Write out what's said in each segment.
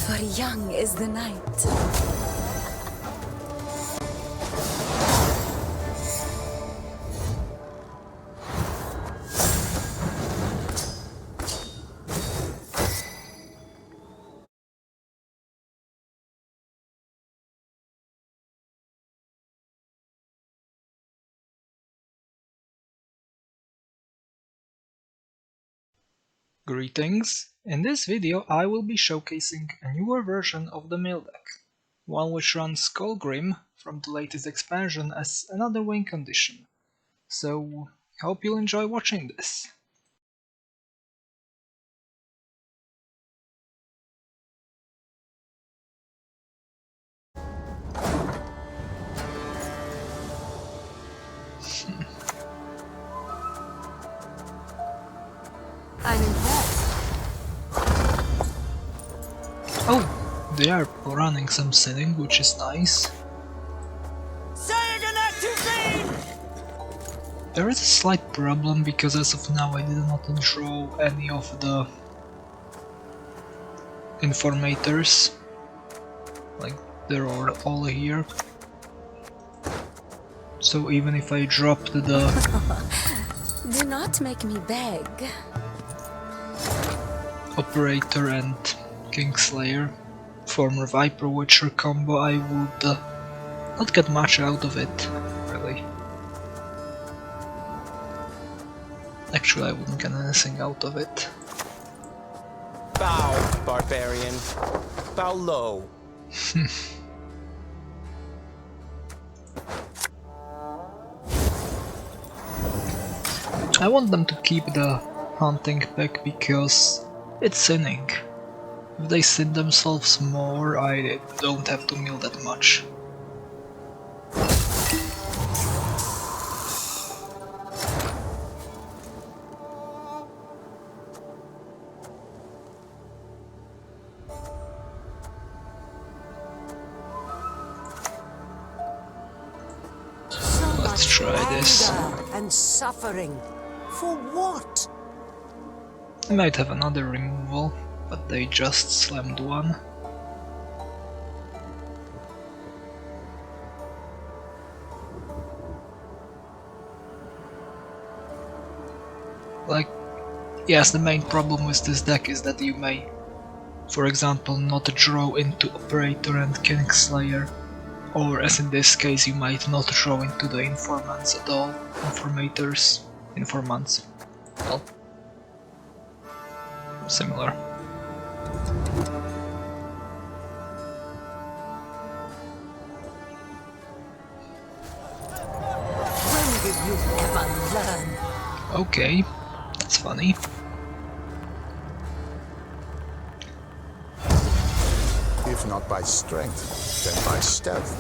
For young is the night. Greetings! In this video I will be showcasing a newer version of the mill deck, one which runs Skullgrim from the latest expansion as another win condition. So, hope you'll enjoy watching this. I'm impressed. Oh, they are running some setting, which is nice. There is a slight problem because as of now I did not draw any of the informators. Like, they're all here. So even if I dropped the Do not make me beg. Operator and Kingslayer, former Viper Witcher combo, I would not get much out of it, really. Actually, I wouldn't get anything out of it. Bow, barbarian. Bow low. I want them to keep the hunting pack because it's sinning. If they sin themselves more, I don't have to mill that much. Let's try this. And suffering. For what? I might have another removal, but they just slammed one. Like, yes, the main problem with this deck is that you may, for example, not draw into Operator and Kingslayer, or as in this case, you might not draw into the Informants at all. Informants. Well, similar. When did you ever learn? Okay, that's funny. If not by strength, then by stealth.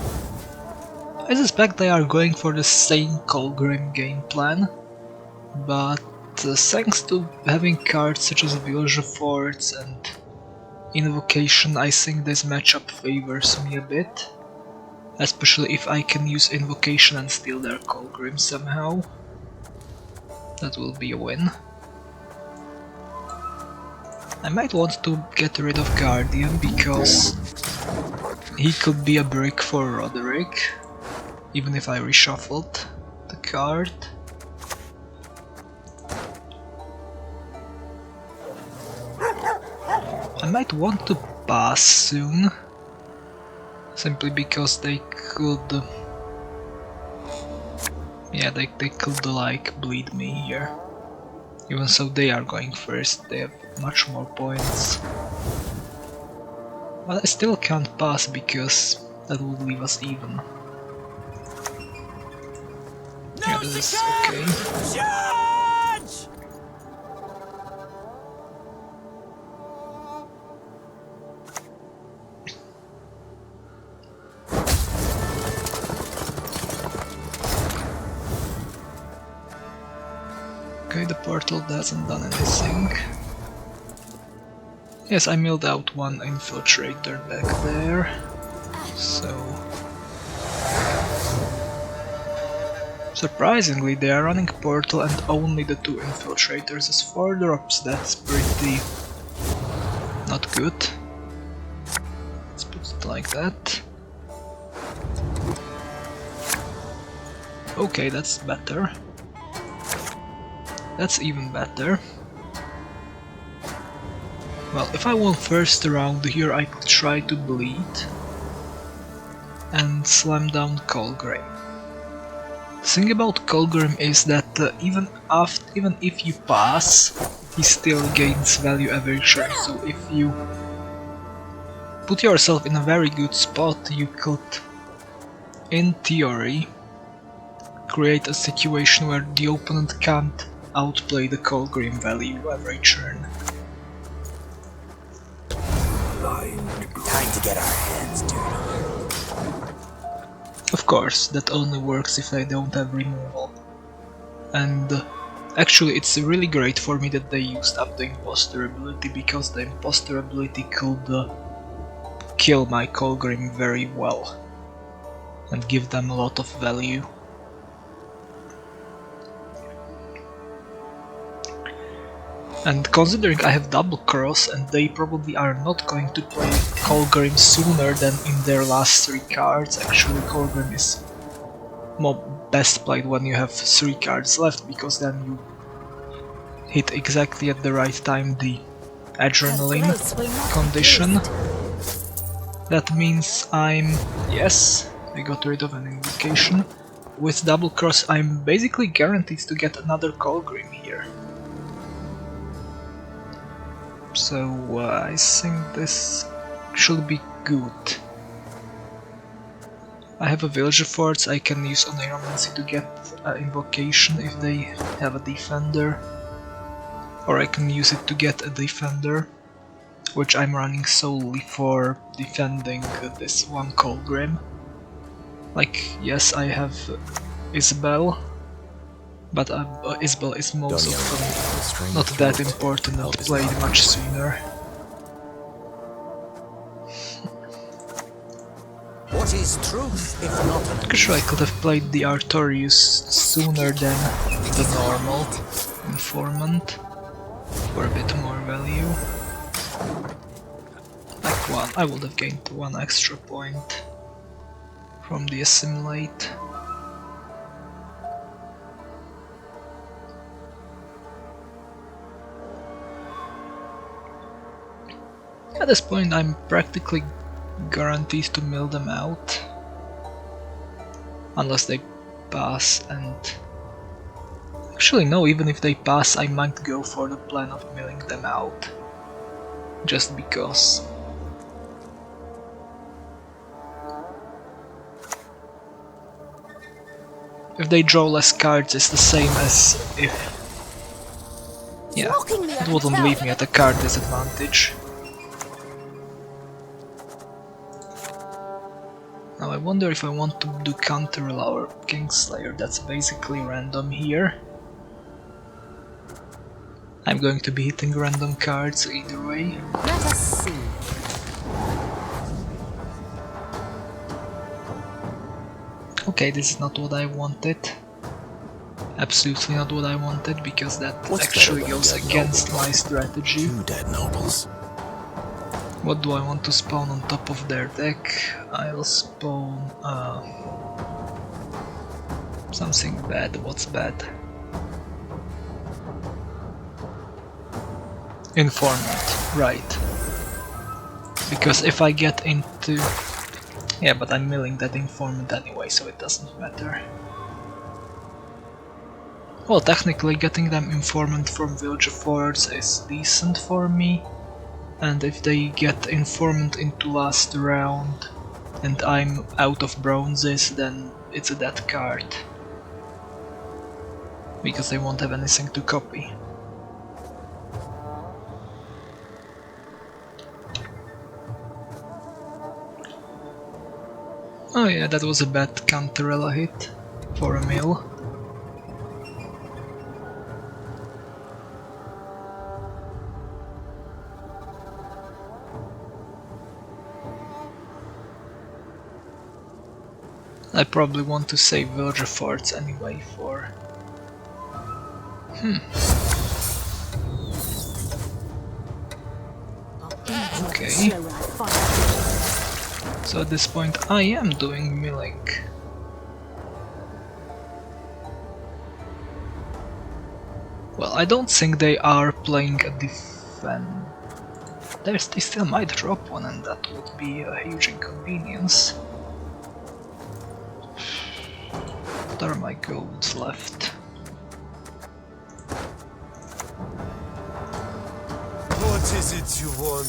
I suspect they are going for the same Skullgrim game plan, but thanks to having cards such as Village of Forts and Invocation, I think this matchup favors me a bit. Especially if I can use Invocation and steal their Skullgrim somehow. That will be a win. I might want to get rid of Guardian because he could be a brick for Roderick, even if I reshuffled the card. I might want to pass soon, simply because they could... yeah, they could like bleed me here. Even so, they are going first, they have much more points. But I still can't pass because that would leave us even. Yeah, this is okay. Okay, the portal hasn't done anything. Yes, I milled out one infiltrator back there, so... surprisingly, they are running portal and only the two infiltrators as 4 drops, that's pretty... not good. like that. Okay, that's better. That's even better. Well, if I won first round here, I could try to bleed and slam down Colgrim. The thing about Colgrim is that even if you pass, he still gains value every turn. So if you put yourself in a very good spot, you could, in theory, create a situation where the opponent can't outplay the Colgrim value every turn. Time to get our hands dirty. Of course, that only works if they don't have removal. And actually it's really great for me that they used up the imposter ability, because the imposter ability could kill my Colgrim very well and give them a lot of value. And considering I have double cross and they probably are not going to play Colgrim sooner than in their last 3 cards, actually Colgrim is more best played when you have 3 cards left, because then you hit exactly at the right time the adrenaline condition. That means yes, I got rid of an invocation. With double cross I'm basically guaranteed to get another Colgrim here. So I think this should be good. I have a Villager Forts, I can use Oneiromancy to get an invocation if they have a defender. Or I can use it to get a defender, which I'm running solely for defending this one Colgrim. Like, yes, I have Isabel, but Isabel is most often not that important and played much sooner. What is truth if not an Actually, I could have played the Artorius sooner than the normal informant for a bit more value. Like one, I would have gained 1 extra point from the assimilate. At this point I'm practically guaranteed to mill them out, unless they pass, and actually no, even if they pass I might go for the plan of milling them out, just because. If they draw less cards, it's the same as if... yeah, it wouldn't leave me at a card disadvantage. Now I wonder if I want to do Counter or Kingslayer. That's basically random here. I'm going to be hitting random cards either way. Let us see. Okay, this is not what I wanted. Absolutely not what I wanted, because that actually goes against my strategy. 2 dead nobles. What do I want to spawn on top of their deck? I'll spawn something bad. What's bad? Informant, right. Because if I get into... yeah, but I'm milling that informant anyway, so it doesn't matter. Well, technically getting them informant from Villager Forts is decent for me. And if they get informant into last round and I'm out of bronzes, then it's a dead card, because they won't have anything to copy. Oh yeah, that was a bad Cantarella hit for a mill. I probably want to save Villager Forts anyway for... Okay. So at this point I am doing milling. Well, I don't think they are playing a defense. They still might drop one, and that would be a huge inconvenience. What are my golds left? What is it you want?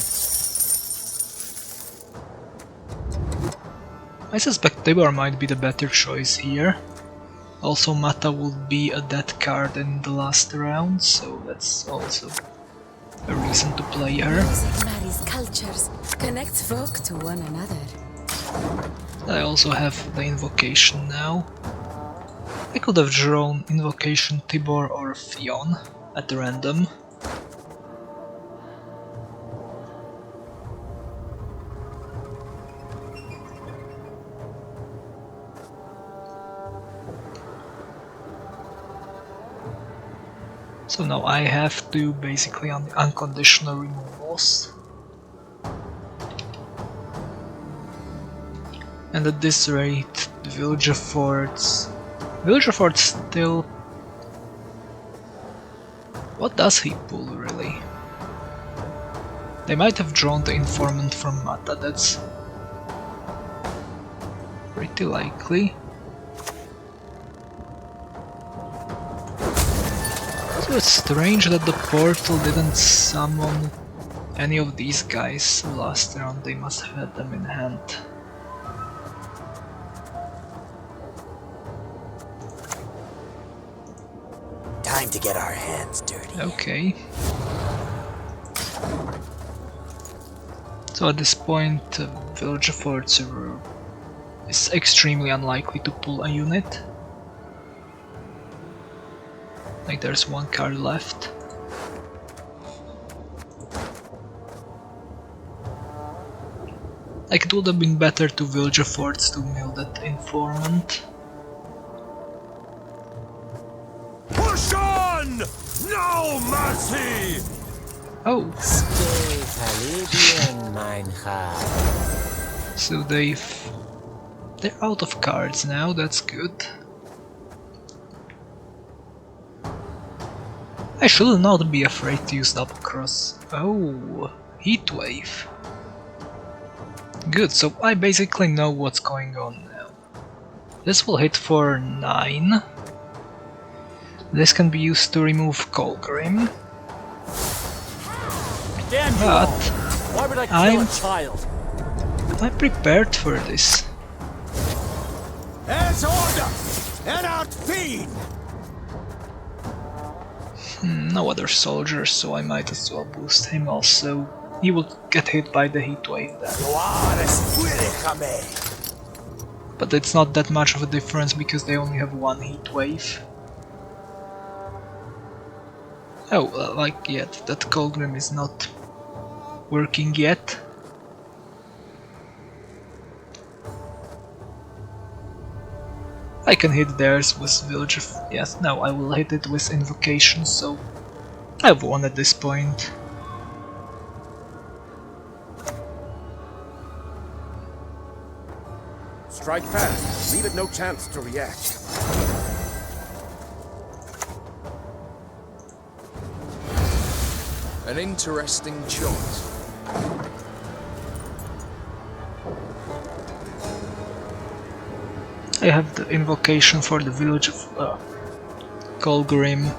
I suspect Tibor might be the better choice here. Also, Mata will be a dead card in the last round, so that's also a reason to play her. Music marries cultures, connects folk to one another. I also have the invocation now. I could have drawn invocation Tibor or Fionn at random. So now I have to basically on the unconditional removals. And at this rate, the Villager Forts still... What does he pull really? They might have drawn the informant from Mata, that's pretty likely. So it's strange that the portal didn't summon any of these guys last round, they must have had them in hand. Time to get our hands dirty. Okay. So at this point, Villager Forts is extremely unlikely to pull a unit. Like there's one card left. Like it would have been better to Villager Forts to mill that informant. Push on! No mercy! Oh, Stay Palladian, mein Herr. so they're out of cards now, that's good. I should not be afraid to use double cross. Oh, Heatwave. Good, so I basically know what's going on now. This will hit for 9. This can be used to remove Colgrim. Damn you But all. Why would I kill I'm- a child? I'm prepared for this. As order! And out feed! No other soldiers, so I might as well boost him also. He will get hit by the Heatwave then. But it's not that much of a difference because they only have one Heatwave. Oh, like yet, that Colgrim is not working yet. I can hit theirs with Villager... Yes, no, I will hit it with Invocation, so I've won at this point. Strike fast. Leave it no chance to react. An interesting choice. I have the invocation for the village of Colgrim.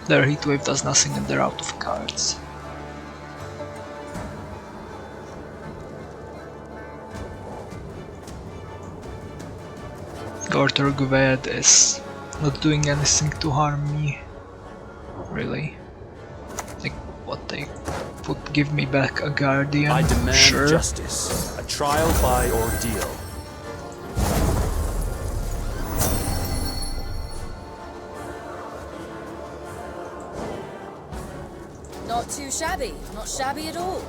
Their Heatwave does nothing and they're out of cards. Gortor Gwent is not doing anything to harm me, really. Like, what they would give me back a guardian, I demand sure. justice. A trial by ordeal. Not too shabby, not shabby at all.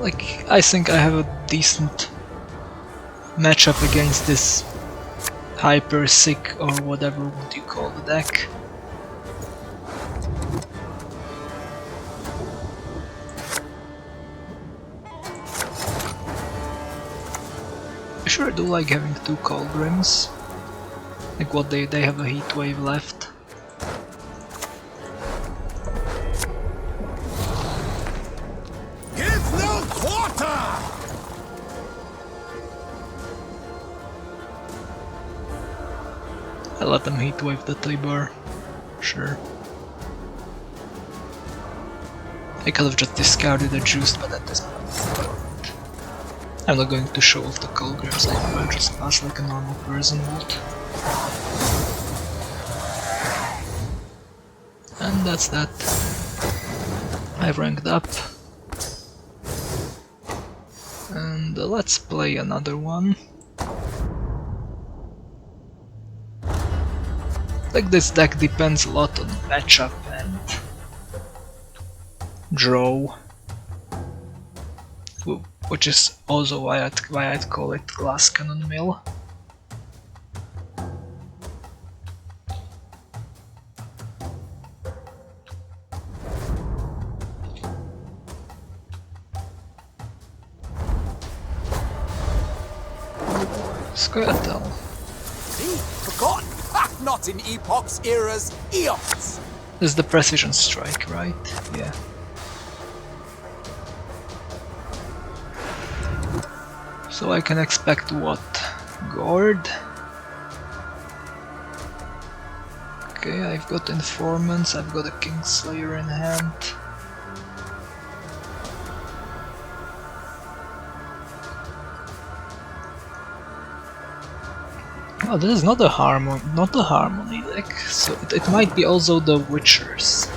Like, I think I have a decent match up against this hyper sick or whatever would you call the deck. I sure do like having 2 Colgrims. Like what they have a heat wave left. Give no quarter! I let them heat wave the Tiber. Sure. I could have just discarded the juice, but at this point I'm not going to show off the Colgrims anymore, I'll just pass like a normal person would. And that's that. I've ranked up. And let's play another one. Like this deck depends a lot on matchup and draw, which is also why I'd call it GlassCannon Mill. Squirtle. See? Forgotten! Ha! Not in epochs, eras, eons! This is the precision strike, right? Yeah. So I can expect what? Gourd? Okay, I've got informants, I've got a Kingslayer in hand. Oh, this is not a harmony deck, so it might be also the Witchers.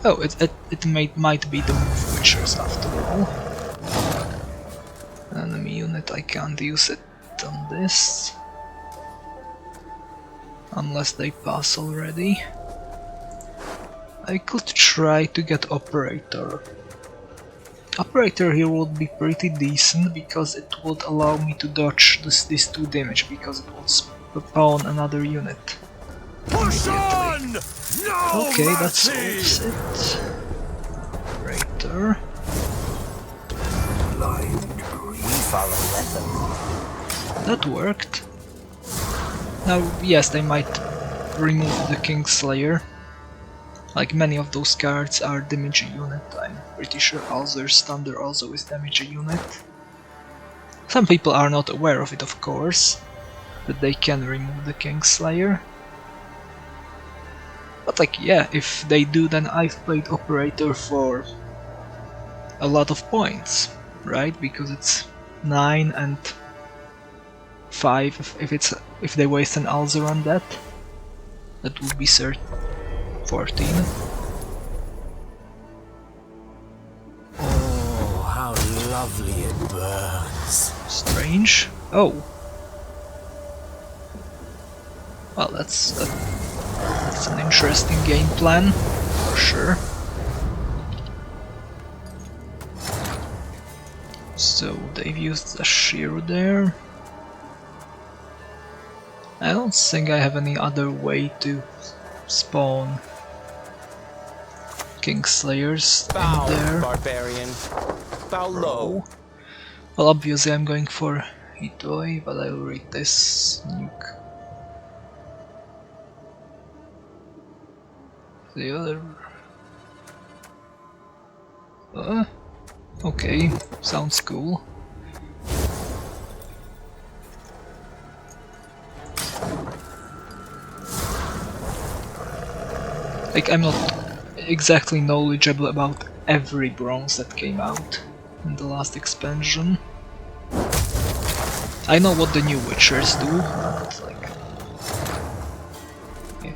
Oh, it might be the move Witchers after all. Enemy unit, I can't use it on this. Unless they pass already. I could try to get Operator. Operator here would be pretty decent because it would allow me to dodge this 2 damage because it would spawn another unit. Push on! No Okay, that mercy! solves it. Operator. We follow Lethem. That worked. Now, yes, they might remove the Kingslayer. Like many of those cards are damage a unit, I'm pretty sure Alzur's Thunder also is damage a unit. Some people are not aware of it, of course, that they can remove the Kingslayer. But like, yeah, if they do, then I've played Operator for a lot of points, right? Because it's 9 and 5 if they waste an Alzur on that. That would be 14. Oh, how lovely it burns. Strange. Oh. Well, that's an interesting game plan, for sure. So they've used a Shiro there. I don't think I have any other way to spawn Kingslayers in there. Barbarian. Bow low. Well, obviously I'm going for Hitoi, but I'll read this nuke. The other... okay, sounds cool. Like, I'm not exactly knowledgeable about every bronze that came out in the last expansion. I know what the new Witchers do, but like... yeah.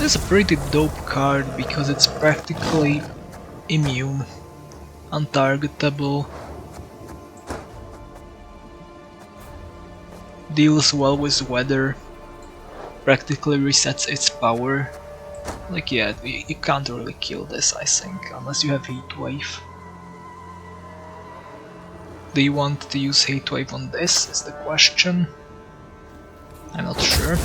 It's a pretty dope card because it's practically immune, untargetable, deals well with weather, practically resets its power Like, yeah, you can't really kill this, I think, unless you have Heat Wave. Do you want to use Heat Wave on this, is the question. I'm not sure.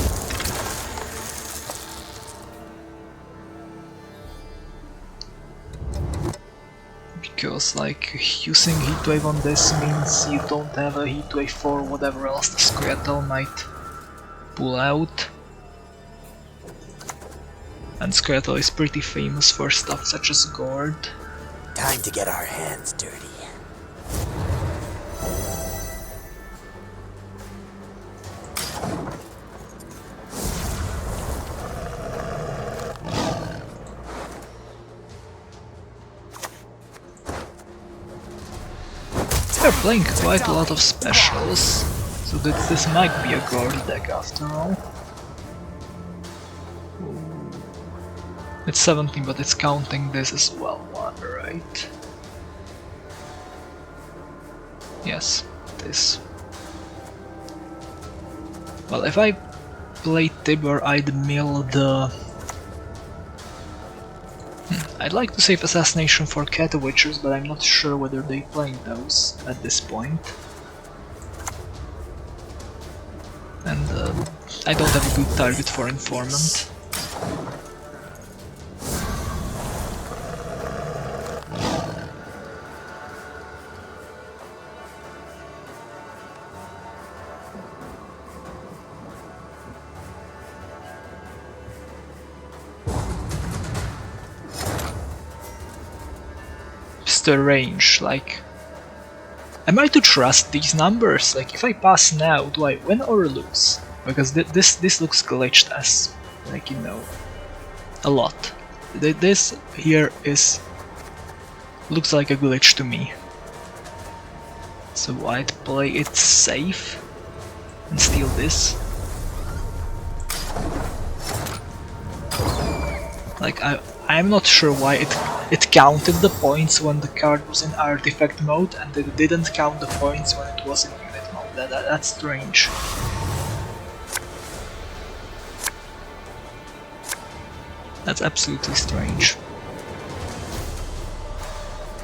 Because, like, using Heat Wave on this means you don't have a Heat Wave for whatever else the Squirtle might pull out. And Squirtle is pretty famous for stuff such as Gourd. Time to get our hands dirty. They're playing quite a lot of specials, so that this might be a Gourd deck after all. It's 17, but it's counting this as well, one, right? Yes, this. Well, if I play Tibber, I'd mill the... I'd like to save Assassination for Cat Witchers, but I'm not sure whether they're playing those at this point. And I don't have a good target for Informant. The range, like, am I to trust these numbers? Like, if I pass now, do I win or lose? Because this looks glitched as, like, you know, a lot. This here looks like a glitch to me. So I'd play it safe and steal this. Like, I'm not sure why it counted the points when the card was in artifact mode and it didn't count the points when it was in unit mode. That's strange. That's absolutely strange.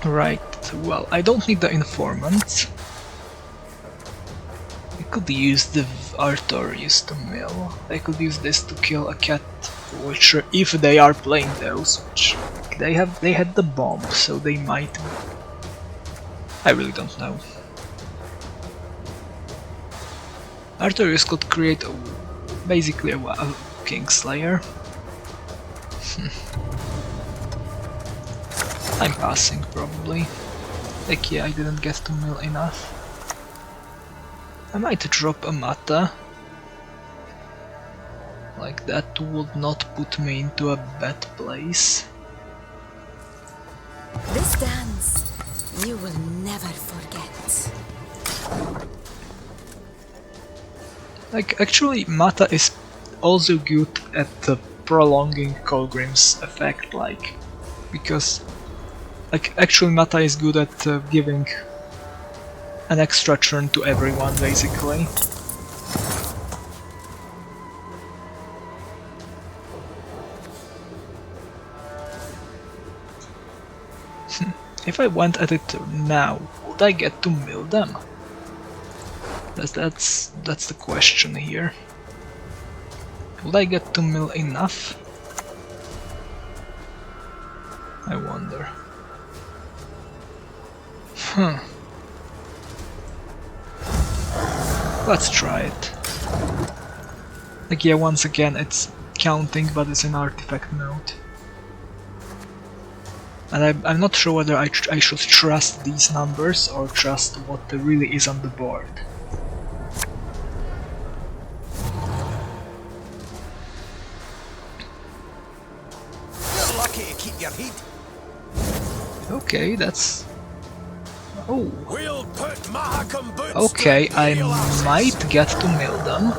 Right, well, I don't need the Informant. I could use the Artorius to mill. I could use this to kill a Cat Witcher if they are playing those, which they had the bomb, so they might. I really don't know. Artorius could create basically a Kingslayer. I'm passing probably. Like, yeah, I didn't get to mill enough. I might drop a Mata. Like, that would not put me into a bad place. This dance you will never forget. Like, actually, Mata is also good at prolonging Colgrim's effect, like, because, like, actually Mata is good at giving an extra turn to everyone, basically. If I went at it now, would I get to mill them? That's the question here. Would I get to mill enough? I wonder. Let's try it. Like, yeah, once again it's counting, but it's in artifact mode. And I'm not sure whether I should trust these numbers or trust what really is on the board. You're lucky to keep your heat. Okay, that's... Oh. We'll put Mahakam boots Okay, to I heel asses. might get to mill them.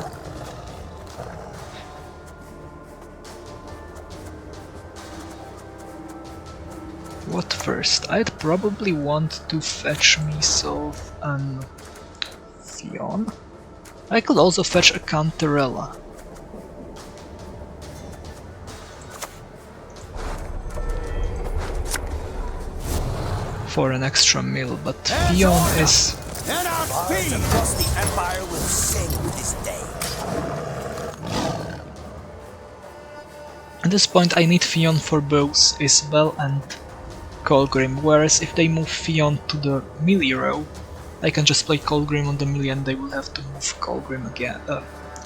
What first? I'd probably want to fetch myself an Theon. I could also fetch a Cantarella. for an extra meal, but Fion is... And our feet across the Empire will sing this day. At this point I need Fion for both Isabel and Colgrim, whereas if they move Fion to the melee row, I can just play Colgrim on the melee and they will have to move Colgrim again,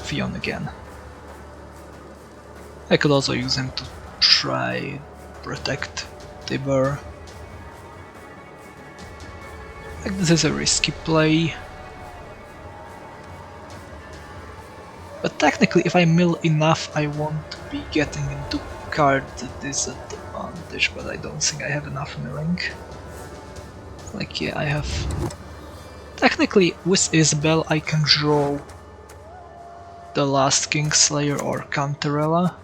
Fion again. I could also use him to try protect Tibur. Like, this is a risky play. But technically if I mill enough I won't be getting into card disadvantage, but I don't think I have enough milling. Like, yeah, I have... Technically with Isabel I can draw the last Kingslayer or Cantarella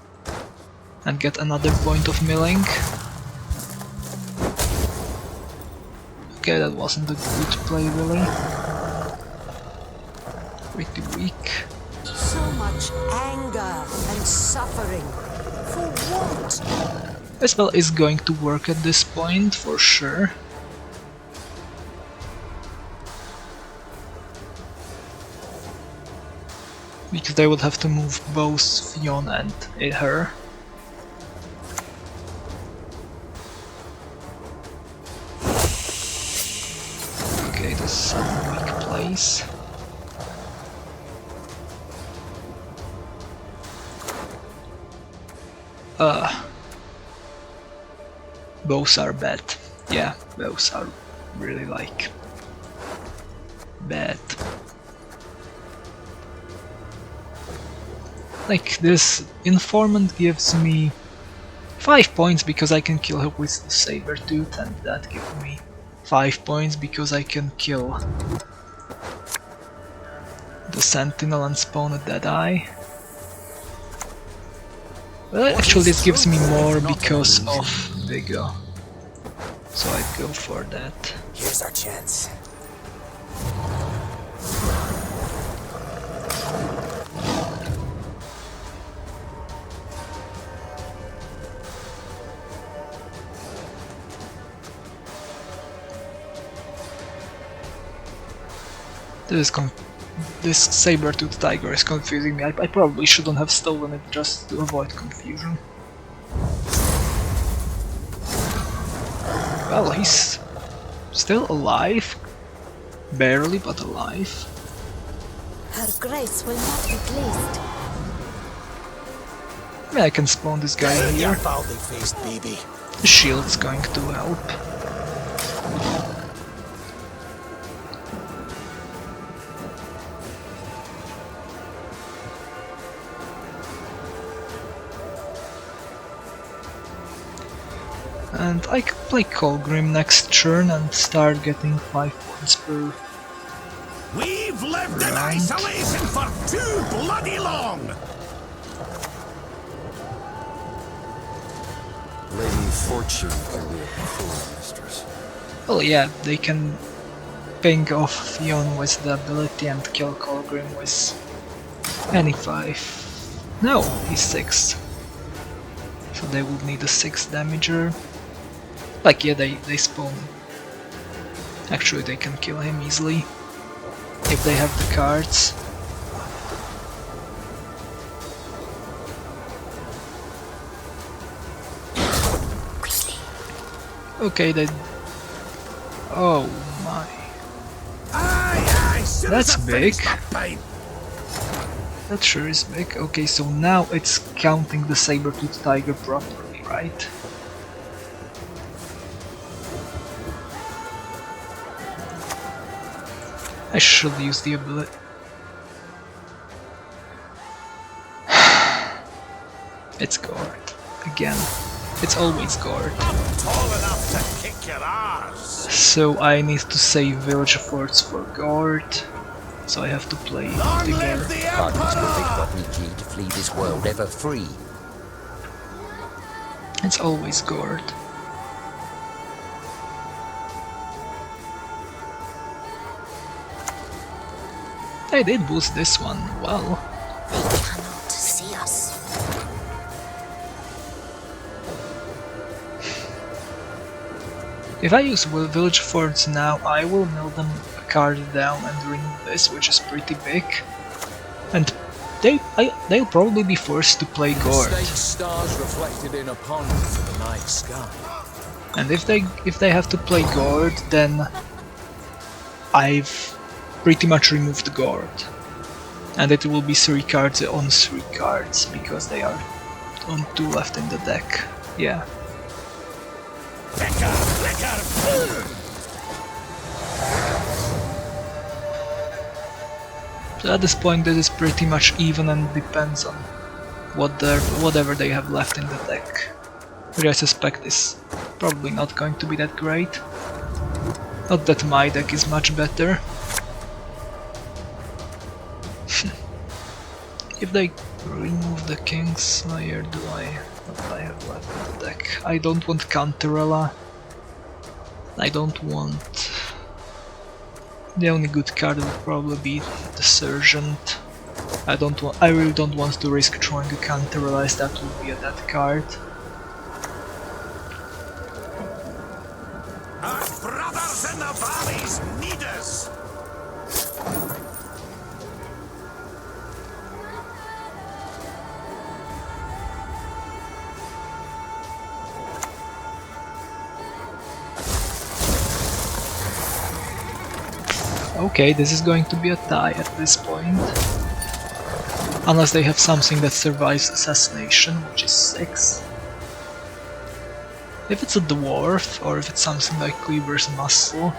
and get another point of milling. Okay, that wasn't a good play really. Pretty weak. So much anger and suffering. For what? Isabel is going to work at this point for sure. Because they would have to move both Fion and her. Okay, this is a weak place. Both are bad. Yeah, both are really like bad. Like, this informant gives me 5 points because I can kill her with the Sabertooth, and that gives me 5 points because I can kill the Sentinel and spawn a Deadeye. Well, actually this gives me more because of Vigor, so I'd go for that. Here's our chance. This Sabertooth Tiger is confusing me. I probably shouldn't have stolen it just to avoid confusion. Well, he's still alive. Barely, but alive. Her grace will not be pleased. I mean, I can spawn this guy here. Faced baby. The shield's going to help. And I can play Colgrim next turn and start getting 5 points per We've lived in round. isolation for too bloody long! Lady Fortune can be a cruel mistress. Well, yeah, they can ping off Fion with the ability and kill Colgrim with any 5. No, he's 6. So they would need a 6 damager. Like, yeah, they spawn. Actually, they can kill him easily if they have the cards. Okay, they... Oh my. Aye, soon as That's I finish big. my pint. That sure is big. Okay, so now it's counting the Sabertooth Tiger properly, right? I should use the ability. It's guard. Again. It's always guard. Tall enough to kick your arse. So I need to save village forts for guard. So I have to play Long the live guard. the Guardians will be Emperor! what we need to flee this world ever free. It's always guard. They did boost this one well. They cannot see us. If I use village forts now, I will mill them a card down and remove this, which is pretty big. And they'll probably be forced to play Gord. State stars reflected in a pond for the night sky. And if they have to play Gord, then I've pretty much removed Gord. And it will be 3 cards on 3 cards, because they are on 2 left in the deck. Yeah. So at this point this is pretty much even and depends on whatever they have left in the deck. Which I suspect is probably not going to be that great. Not that my deck is much better. If they remove the Kingslayer, what do I have left in the deck? I don't want Cantarella. I don't want... The only good card would probably be the Sergeant. I really don't want to risk throwing a Cantarella, as that would be a dead card. Our brothers in the valleys need us. Okay, this is going to be a tie at this point. Unless they have something that survives assassination, which is 6. If it's a dwarf, or if it's something like Cleaver's Muscle,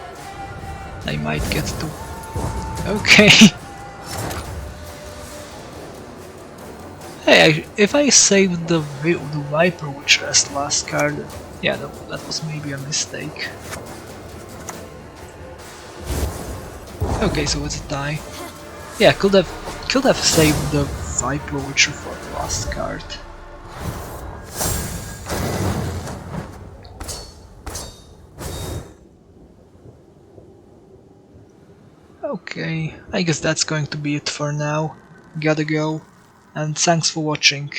I might get to... Okay! Hey, if I saved the Viper Witcher as the last card, yeah, that was maybe a mistake. Okay, so it's a tie. Yeah, could have saved the Viper Witcher for the last card. Okay, I guess that's going to be it for now. Gotta go, and thanks for watching.